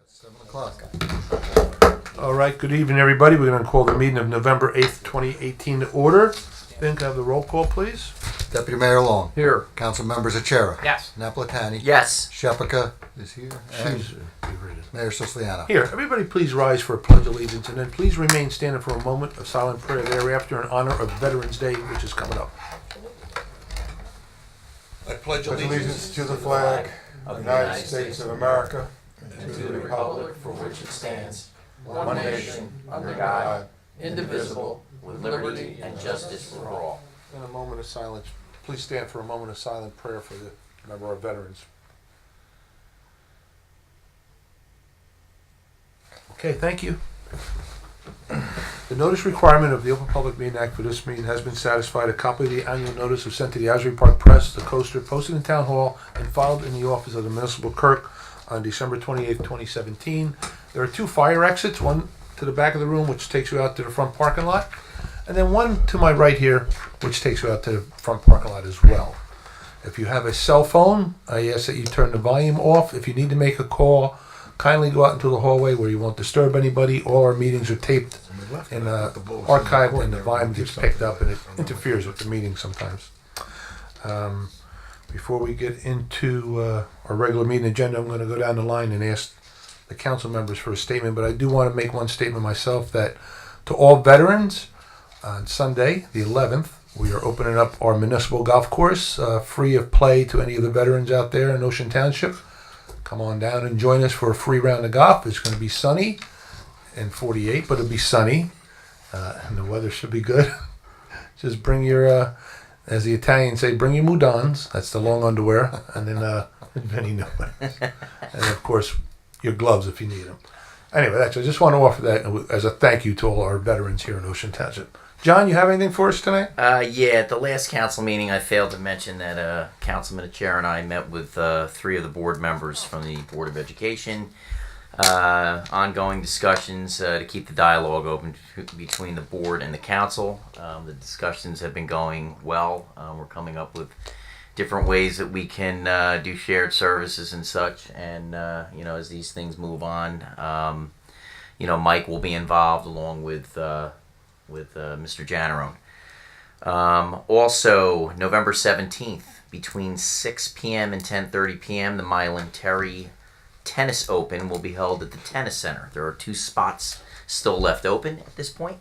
7 o'clock. All right, good evening, everybody. We're going to call the meeting of November 8th, 2018 to order. Ben, can I have the roll call, please? Deputy Mayor Long. Here. Council members Achera. Yes. Napolitani. Yes. Shepica is here. And She's Mayor Siciliano. here. Everybody please rise for a pledge of allegiance, and then please remain standing for a moment of silent prayer thereafter in honor of Veterans Day, which is coming up. I pledge allegiance to the flag of the United States of America and to the republic for which it stands, one nation, under God, indivisible, with liberty and justice for all. In a moment of silence, please stand for a moment of silent prayer for the member of veterans. Okay, thank you. The notice requirement of the Open Public Meeting Act for this meeting has been satisfied. A copy of the annual notice was sent to the Asbury Park Press, the Coaster, posted in Town Hall, and filed in the office of the Municipal Clerk on December 28, 2017. There are two fire exits, one to the back of the room, which takes you out to the front parking lot, and then one to my right here, which takes you out to the front parking lot as well. If you have a cell phone, I ask that you turn the volume off. If you need to make a call, kindly go out into the hallway where you won't disturb anybody. All our meetings are taped and archived, and the volume gets picked up, and it interferes with the meeting sometimes. Before we get into our regular meeting agenda, I'm going to go down the line and ask the council members for a statement, but I do want to make one statement myself, that to all veterans, on Sunday, the 11th, we are opening up our municipal golf course, free of play to any of the veterans out there in Ocean Township. Come on down and join us for a free round of golf. It's going to be sunny and 48, but it'll be sunny, and the weather should be good. Just bring your, as the Italians say, bring your mudans. That's the long underwear, and then many new ones. And of course, your gloves if you need them. Anyway, I just want to offer that as a thank you to all our veterans here in Ocean Township. John, you have anything for us tonight? Yeah, at the last council meeting, I failed to mention that Councilman Chair and I met with 3 of the board members from the Board of Education. Ongoing discussions to keep the dialogue open between the board and the council. The discussions have been going well. We're coming up with different ways that we can do shared services and such. And, as these things move on, Mike will be involved along with Mr. Jannerone. Also, November 17th, between 6 p.m. and 10:30 p.m., the Mylan Terry Tennis Open will be held at the Tennis Center. There are 2 spots still left open at this point.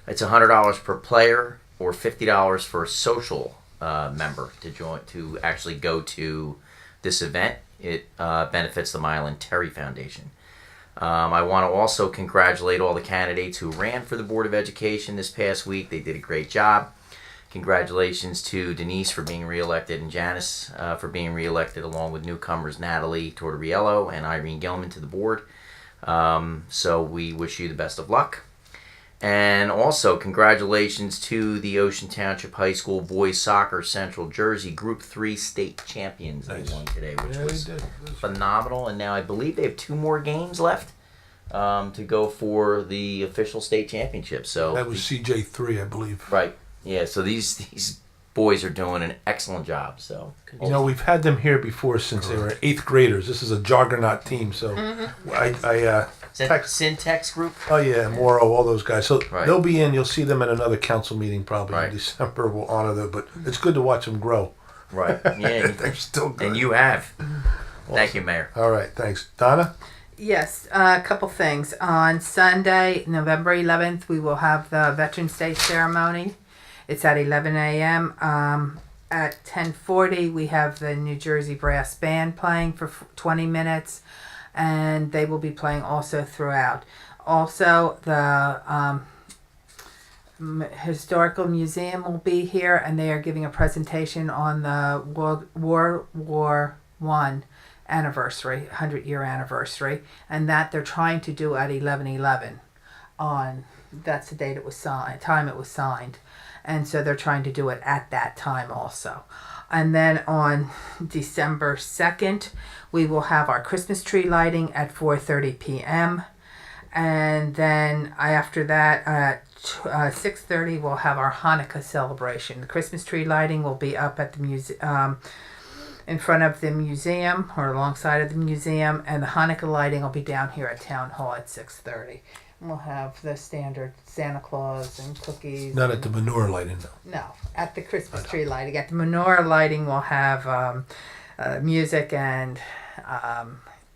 It's $100 per player or $50 for a social member to actually go to this event. It benefits the Mylan Terry Foundation. I want to also congratulate all the candidates who ran for the Board of Education this past week. They did a great job. Congratulations to Denise for being reelected and Janice for being reelected, along with newcomers Natalie Tortoriello and Irene Gilman to the board. So we wish you the best of luck. And also congratulations to the Ocean Township High School Boys Soccer Central Jersey Group 3 state champions. Nice. They won today, which was phenomenal. And now I believe they have 2 more games left to go for the official state championship. So that was CJ3, I believe. Right. Yeah, so these boys are doing an excellent job. So we've had them here before since they were 8th graders. This is a juggernaut team. So Syntax Group. Oh yeah, Morrow, all those guys. So right. They'll be in. You'll see them at another council meeting probably in December. We'll honor them, but it's good to watch them grow. Right. Yeah. They're still good. And you have. Awesome. Thank you, Mayor. All right. Thanks, Donna. Yes, a couple things. On Sunday, November 11th, we will have the Veterans Day ceremony. It's at 11 a.m. At 10:40, we have the New Jersey Brass Band playing for 20 minutes, and they will be playing also throughout. Also, the Historical Museum will be here, and they are giving a presentation on the World War I anniversary, 100-year anniversary, and that they're trying to do at 11/11. That's the date it was signed, time it was signed. And so they're trying to do it at that time also. And then on December 2nd, we will have our Christmas tree lighting at 4:30 p.m. And then after that, at 6:30, we'll have our Hanukkah celebration. The Christmas tree lighting will be up at the in front of the museum or alongside of the museum, and the Hanukkah lighting will be down here at Town Hall at 6:30. We'll have the standard Santa Claus and cookies. Not at the manure lighting though. No, at the Christmas tree lighting. At the menorah lighting, we'll have music and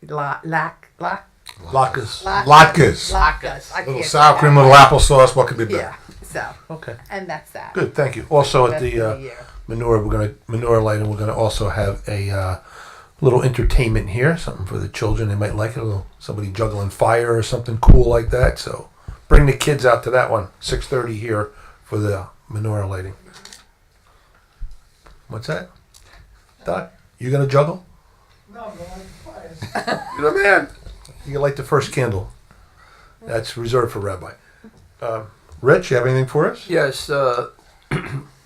Latkes. Latkes. latkes. I Little can't sour say cream, that. little applesauce. What could be better? Yeah. So, Okay. and that's that. Good. Thank you. Also at Rest the of year. manure lighting, we're gonna also have a little entertainment here, something for the children. They might like it. A little somebody juggling fire or something cool like that. So bring the kids out to that one. 6:30 here for the menorah lighting. What's that? Doc, you gonna juggle? No, man. You're the man. You can light the first candle. That's reserved for Rabbi. Rich, you have anything for us? Yes,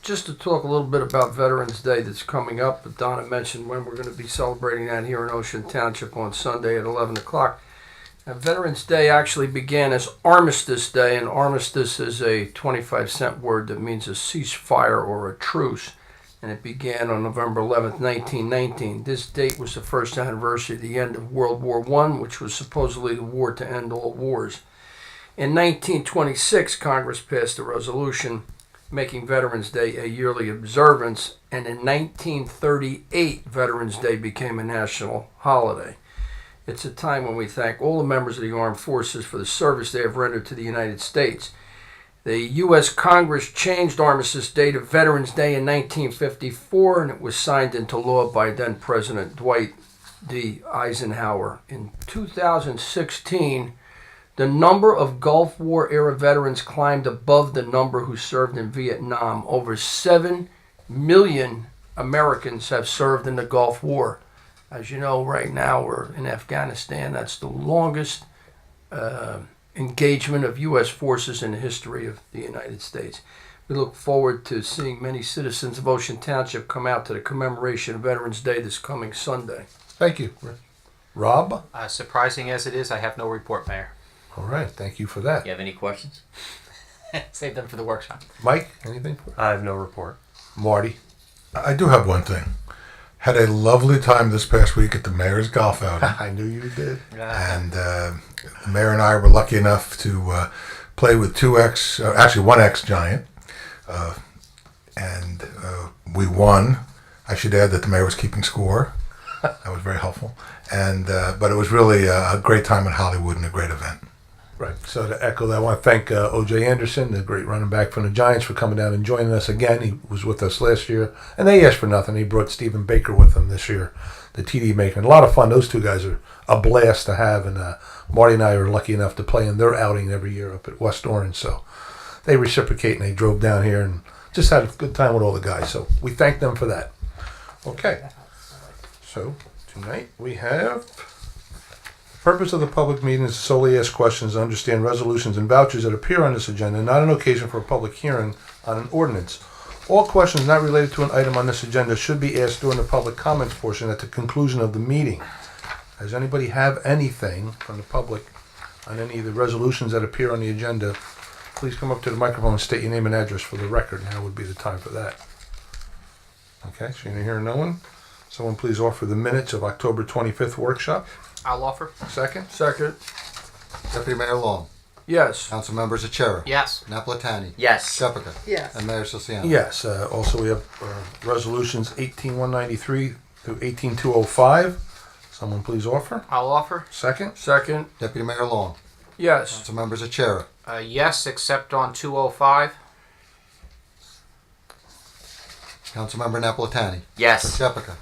just to talk a little bit about Veterans Day that's coming up. But Donna mentioned when we're going to be celebrating that here in Ocean Township on Sunday at 11 o'clock. Now, Veterans Day actually began as Armistice Day, and armistice is a 25-cent word that means a ceasefire or a truce. And it began on November 11th, 1919. This date was the first anniversary of the end of World War I, which was supposedly the war to end all wars. In 1926, Congress passed a resolution making Veterans Day a yearly observance, and in 1938, Veterans Day became a national holiday. It's a time when we thank all the members of the armed forces for the service they have rendered to the United States. The U.S. Congress changed Armistice Day to Veterans Day in 1954, and it was signed into law by then President Dwight D. Eisenhower. In 2016, the number of Gulf War era veterans climbed above the number who served in Vietnam. Over 7 million Americans have served in the Gulf War. As you know, right now we're in Afghanistan. That's the longest engagement of U.S. forces in the history of the United States. We look forward to seeing many citizens of Ocean Township come out to the commemoration of Veterans Day this coming Sunday. Thank you. Rob? Surprising as it is, I have no report, Mayor. All right. Thank you for that. You have any questions? Save them for the workshop. Mike, anything for I have no report. Marty? I do have one thing. Had a lovely time this past week at the mayor's golf outing. I knew you did. And the mayor and I were lucky enough to play with 1X Giant. And we won. I should add that the mayor was keeping score. That was very helpful. And but it was really a great time in Hollywood and a great event. Right. So to echo that, I want to thank O.J. Anderson, the great running back from the Giants, for coming down and joining us again. He was with us last year, and they asked for nothing. He brought Stephen Baker with him this year, the TD maker. And a lot of fun. Those two guys are a blast to have, and Marty and I are lucky enough to play in their outing every year up at West Orange. So they reciprocate, and they drove down here and just had a good time with all the guys. So we thank them for that. Okay. So tonight we have... The purpose of the public meeting is to solely ask questions, understand resolutions and vouchers that appear on this agenda, not an occasion for a public hearing on an ordinance. All questions not related to an item on this agenda should be asked during the public comments portion at the conclusion of the meeting. Does anybody have anything from the public on any of the resolutions that appear on the agenda? Please come up to the microphone and state your name and address for the record. Now would be the time for that. Okay, so you're hearing no one? Someone please offer the minutes of October 25th workshop. I'll offer. Second? Second. Deputy Mayor Long, Yes. Council Members Achara, Yes. Napolitani, Yes. Shepherd, Yes. and Mayor Siciliano. Yes. Also, we have resolutions 18193 through 18205. Someone please offer. I'll offer. Second? Second. Deputy Mayor Long, Yes. Council Members Achara, Yes, except on 205. Councilmember Napolitani, Yes. Shepherd,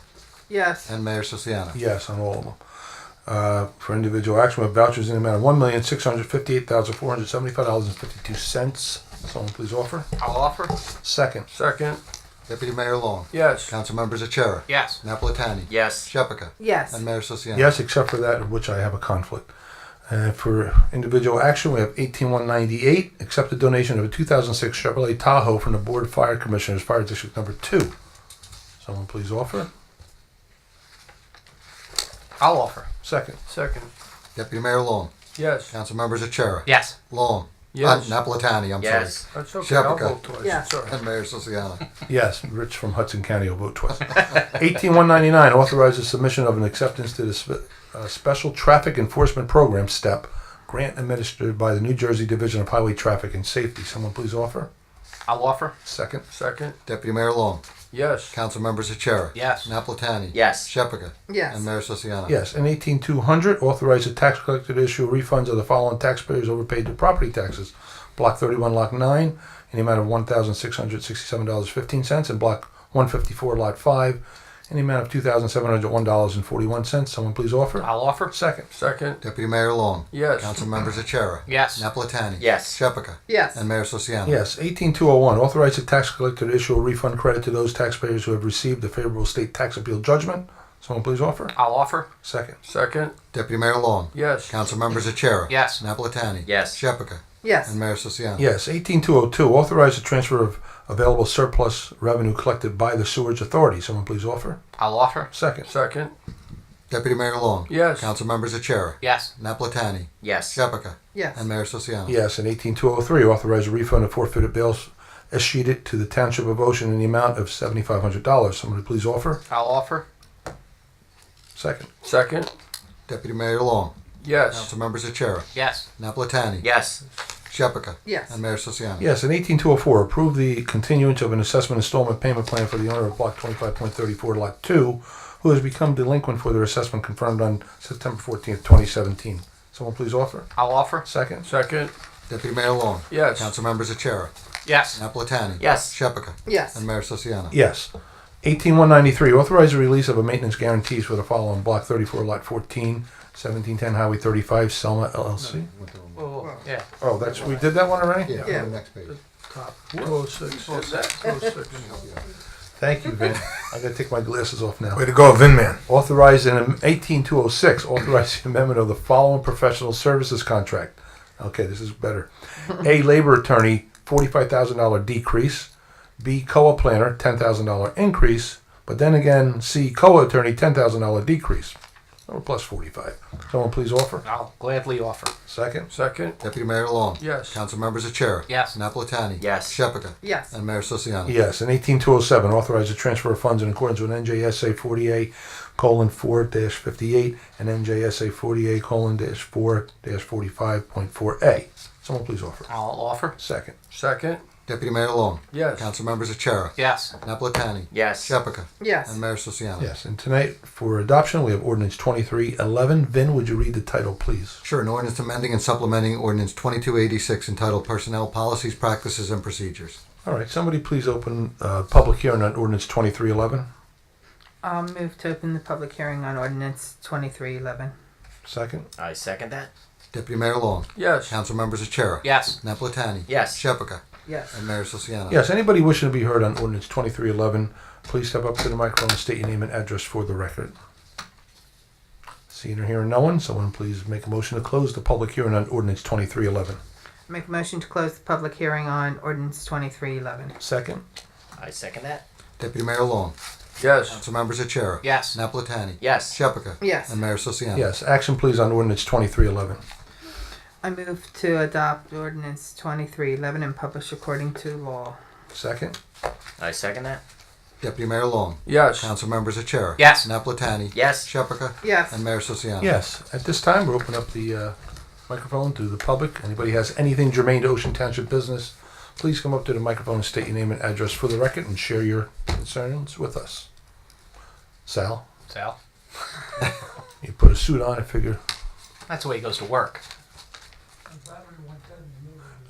Yes. and Mayor Siciliano. Yes, on all of them. For individual action, we have vouchers in the amount of $1,658,475.52. Someone please offer. I'll offer. Second. Second. Deputy Mayor Long, Yes. Council Members Achara, Yes. Napolitani, Yes. Shepherd, Yes. and Mayor Siciliano. Yes, except for that of which I have a conflict. For individual action, we have 18198. Accept the donation of a 2006 Chevrolet Tahoe from the Board of Fire Commissioners, Fire District Number 2. Someone please offer. I'll offer. Second. Second. Deputy Mayor Long, Yes. Council Members Achara, Yes. Long, Yes. Napolitani, I'm Yes. That's okay. I'll Shepherd. vote twice. Yeah. It's all sorry. right. And Mayor Siciliano. Yes, Rich from Hudson County will vote twice. 18199 authorizes submission of an acceptance to the Special Traffic Enforcement Program STEP grant administered by the New Jersey Division of Highway Traffic and Safety. Someone please offer. I'll offer. Second. Second. Deputy Mayor Long. Yes. Council members Achara. Yes. Napolitani. Yes. Shepherd. Yes. And Mayor Siciliano. Yes, and 18200 authorize the tax collector to issue refunds of the following taxpayers overpaid their property taxes. Block 31, Lot 9, in the amount of $1,667.15, and Block 154, Lot 5, in the amount of $2,701.41. Someone please offer. I'll offer. Second. Second. Deputy Mayor Long. Yes. Council members Achara. Yes. Napolitani. Yes. Shepherd. Yes. And Mayor Siciliano. Yes, 18201 authorize the tax collector to issue a refund credit to those taxpayers who have received a favorable state tax appeal judgment. Someone please offer. I'll offer. Second. Second. Deputy Mayor Long. Yes. Council members Achara. Yes. Napolitani. Yes. Shepherd. Yes. And Mayor Siciliano. Yes, 18202 authorize the transfer of available surplus revenue collected by the Sewerage Authority. Someone please offer. I'll offer. Second. Second. Deputy Mayor Long. Yes. Council members Achara. Yes. Napolitani. Yes. Shepherd. Yes. And Mayor Siciliano. Yes, and 18203 authorize a refund of forfeited bills escheated to the Township of Ocean in the amount of $7,500. Someone please offer. I'll offer. Second. Second. Deputy Mayor Long. Yes. Council members Achara. Yes. Napolitani. Yes. Shepherd. Yes. And Mayor Siciliano. Yes, and 18204 approve the continuance of an assessment installment payment plan for the owner of Block 25.34, Lot 2, who has become delinquent for their assessment confirmed on September 14th, 2017. Someone please offer. I'll offer. Second. Second. Deputy Mayor Long. Yes. Council members Achara. Yes. Napolitani. Yes. Shepherd. Yes. And Mayor Siciliano. Yes. 18193 authorize the release of a maintenance guarantees for the following: Block 34, Lot 14, 1710 Highway 35, Selma LLC. Yeah. Oh, that's we did that one already? Yeah, Yeah. on the next page. Top. 206. 206. Thank you, Vin. I gotta take my glasses off now. Way to go, Vinman. Authorized in 18206, authorize the amendment of the following professional services contract. Okay, this is better. A, labor attorney, $45,000 decrease. B, COA planner, $10,000 increase. But then again, C, COA attorney, $10,000 decrease. Or plus 45. Someone please offer. I'll gladly offer. Second. Second. Deputy Mayor Long. Yes. Council members Achara. Yes. Napolitani. Yes. Shepherd. Yes. And Mayor Siciliano. Yes, and 18207, authorize the transfer of funds in accordance with NJSA 48:4-58 and NJSA 48:4-45.4A. Someone please offer. I'll offer. Second. Second. Deputy Mayor Long. Yes. Council members Achara. Yes. Napolitani. Yes. Shepherd. Yes. And Mayor Siciliano. Yes, and tonight for adoption we have ordinance 2311. Vin, would you read the title, please? Sure, an ordinance amending and supplementing ordinance 2286 entitled Personnel Policies, Practices, and Procedures. All right, somebody please open public hearing on ordinance 2311. I'll move to open the public hearing on ordinance 2311. Second. I second that. Deputy Mayor Long. Yes. Council members Achara. Yes. Napolitani. Yes. Shepherd. Yes. And Mayor Siciliano. Yes, anybody wishing to be heard on ordinance 2311, please step up to the microphone and state your name and address for the record. Seeing or hearing no one, someone please make a motion to close the public hearing on ordinance 2311. Make a motion to close the public hearing on ordinance 2311. Second. I second that. Deputy Mayor Long. Yes. Council members Achara. Yes. Napolitani. Yes. Shepherd. Yes. And Mayor Siciliano. Yes, action please on ordinance 2311. I move to adopt ordinance 2311 and publish according to law. Second. I second that. Deputy Mayor Long. Yes. Council members Achara. Yes. Napolitani. Yes. Shepherd. Yes. And Mayor Siciliano. Yes, at this time we'll open up the microphone to the public. Anybody has anything germane to Ocean Township business, please come up to the microphone and state your name and address for the record and share your concerns with us. Sal, Sal. you put a suit on, I figure. That's the way he goes to work.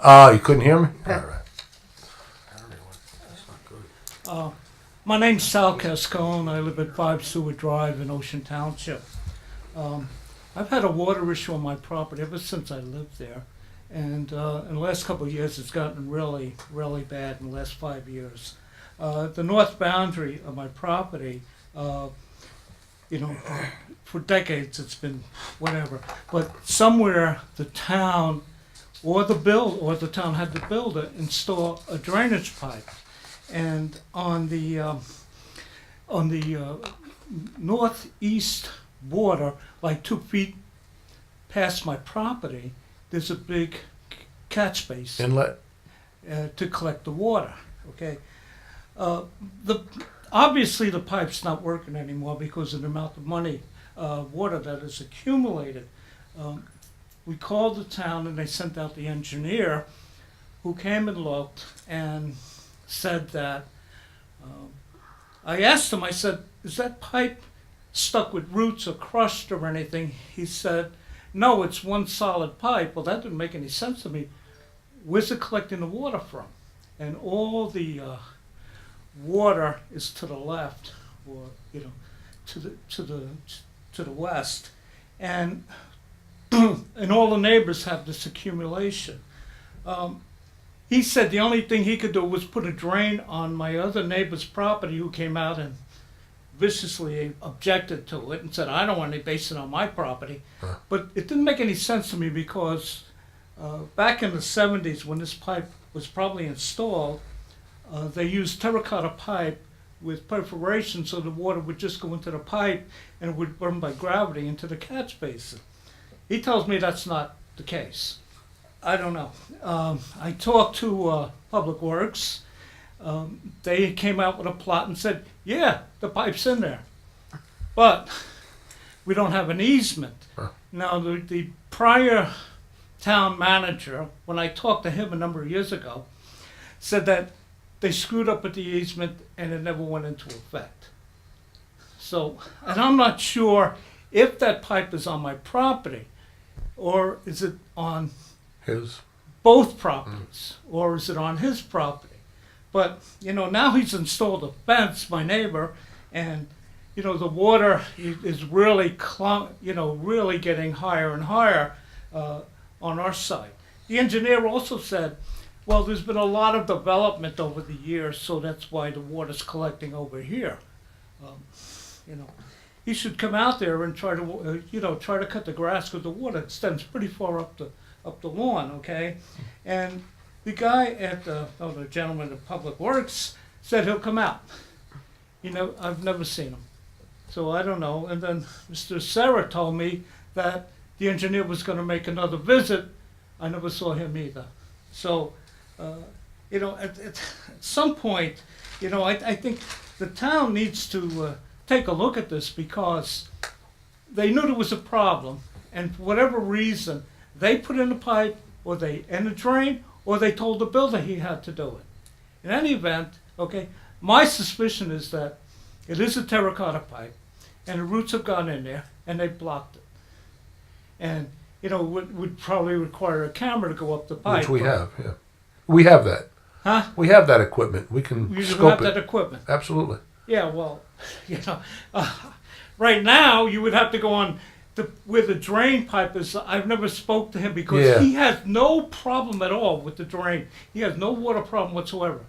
You couldn't hear me? All right. My name's Sal Cascone. I live at 5 Seward Drive in Ocean Township. I've had a water issue on my property ever since I lived there. And in the last couple of years, it's gotten really, really bad in the last 5 years. The north boundary of my property, for decades it's been whatever. But somewhere the town or the town had to build it, install a drainage pipe. And on the northeast border, like 2 feet past my property, there's a big catch basin Inlet. to collect the water. Okay, the obviously the pipe's not working anymore because of the amount of money, water that is accumulated. We called the town and they sent out the engineer, who came and looked and said that. I asked him. I said, "Is that pipe stuck with roots or crushed or anything?" He said, "No, it's one solid pipe." Well, that didn't make any sense to me. Where's it collecting the water from? And all the water is to the left, or to the west, and and all the neighbors have this accumulation. He said the only thing he could do was put a drain on my other neighbor's property, who came out and viciously objected to it and said, "I don't want any basin on my property." But it didn't make any sense to me because back in the 70s, when this pipe was probably installed, they used terracotta pipe with perforation so the water would just go into the pipe and it would run by gravity into the catch basin. He tells me that's not the case. I don't know. I talked to Public Works. They came out with a plot and said, "Yeah, the pipe's in there, but we don't have an easement." Now, the prior town manager, when I talked to him a number of years ago, said that they screwed up with the easement and it never went into effect. So, and I'm not sure if that pipe is on my property or is it on His. both properties, or is it on his property? But, now he's installed a fence, my neighbor, and, the water is really, really getting higher and higher on our side. The engineer also said, well, there's been a lot of development over the years, so that's why the water's collecting over here. He should come out there and try to cut the grass, because the water extends pretty far up the lawn, okay? And the guy at the gentleman at Public Works said he'll come out. I've never seen him, so I don't know. And then Mr. Serra told me that the engineer was going to make another visit. I never saw him either. So, at some point, I think the town needs to take a look at this, because they knew there was a problem, and for whatever reason, they put in a pipe, or they in a drain, or they told the builder he had to do it. In any event, okay, my suspicion is that it is a terracotta pipe, and the roots have gone in there, and they blocked it. And, would probably require a camera to go up the pipe. Which we have, yeah. We have that. Huh? We have that equipment. We can You scope have it. that equipment. Absolutely. Yeah, well, right now you would have to go on where the drain pipe is. I've never spoke to him, because Yeah. he has no problem at all with the drain. He has no water problem whatsoever.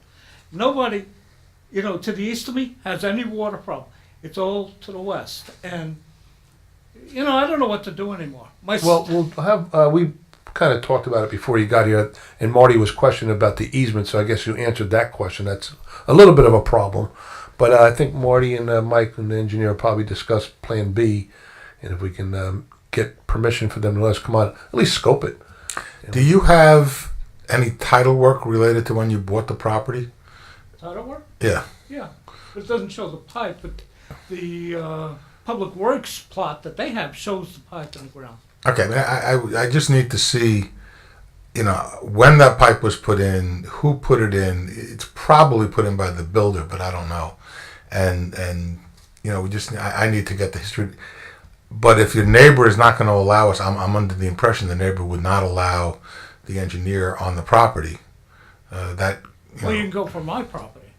Nobody, to the east of me has any water problem. It's all to the west, and I don't know what to do anymore. Well, we'll have. We kind of talked about it before you got here, and Marty was questioning about the easement, so I guess you answered that question. That's a little bit of a problem, but I think Marty and Mike and the engineer probably discuss Plan B, and if we can get permission for them to let us come on, at least scope it. Do you have any title work related to when you bought the property? Title work? Yeah. Yeah, but it doesn't show the pipe, but the Public Works plot that they have shows the pipe in the ground. Okay, I just need to see, when that pipe was put in, who put it in. It's probably put in by the builder, but I don't know. And I need to get the history. But if your neighbor is not going to allow us, I'm under the impression the neighbor would not allow the engineer on the property. Well, you can go for my property.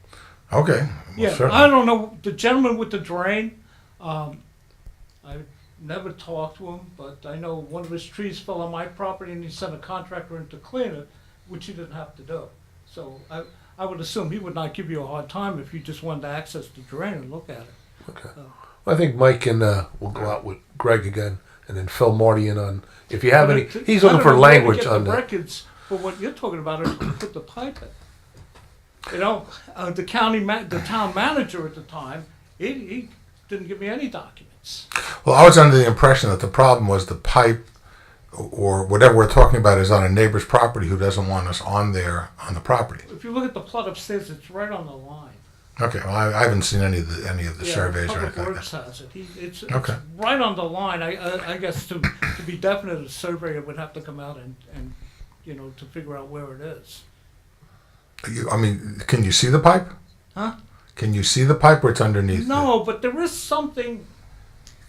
Okay. Well, Yeah, certainly. I don't know, the gentleman with the drain, I never talked to him, but I know one of his trees fell on my property and he sent a contractor in to clean it, which he didn't have to do. So I would assume he would not give you a hard time if you just wanted to access the drain and look at it. Okay. Well, I think Mike and we'll go out with Greg again, and then fill Marty in on if you have But any. He's looking for language on the that. records for what you're talking about is to put the pipe in. The town manager at the time, he didn't give me any documents. Well, I was under the impression that the problem was the pipe or whatever we're talking about is on a neighbor's property who doesn't want us on there on the property. If you look at the plot upstairs, it's right on the line. Okay, well, I haven't seen any of the Yeah, surveys or Public anything like Works that. has it. It's Okay. right on the line. I guess to be definite, a surveyor would have to come out and to figure out where it is. I mean, can you see the pipe? Huh? Can you see the pipe or it's underneath? No, but there is something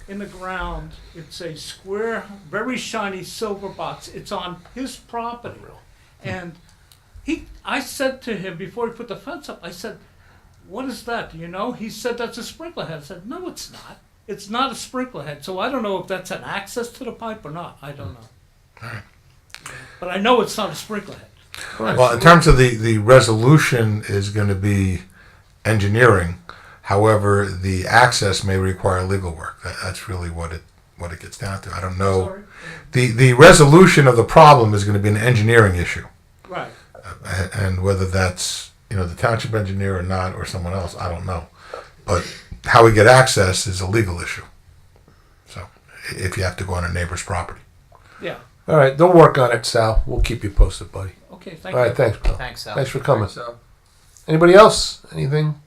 in the ground. It's a square, very shiny silver box. It's on his property. And I said to him before he put the fence up, I said, "What is that? Do you know?" He said, "That's a sprinkler head." I said, "No, it's not. It's not a sprinkler head." So I don't know if that's an access to the pipe or not. I don't know. But I know it's not a sprinkler head. Well, in terms of the resolution is going to be engineering. However, the access may require legal work. That's really what it gets down to. I don't know. Sorry. The resolution of the problem is going to be an engineering issue, Right. and whether that's the township engineer or not, or someone else, I don't know. But how we get access is a legal issue. So if you have to go on a neighbor's property. Yeah. All right, don't work on it, Sal. We'll keep you posted, buddy. Okay. Thank All you. right, thanks, Bill. Thanks, Sal. Thanks for coming. So, Anybody else? Anything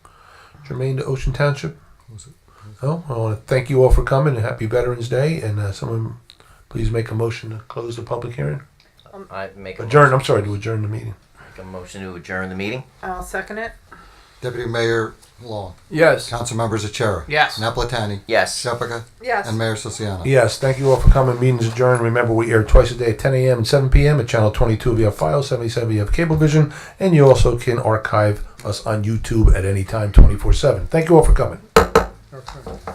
germane to Ocean Township? No? I want to thank you all for coming and happy Veterans Day. And someone please make a motion to close the public hearing. I make a Adjourn, I'm sorry, to adjourn the meeting. Make a motion to adjourn the meeting. I'll second it. Deputy Mayor Long, yes. Council Members Achara, Yes. Napolitani, Yes. Shepherd, Yes. and Mayor Siciano. Yes, thank you all for coming. Meeting's adjourned. Remember, we air twice a day at 10 a.m. and 7 p.m. at Channel 22 via File 77 via Cablevision. And you also can archive us on YouTube at any time, 24/7. Thank you all for coming. Okay.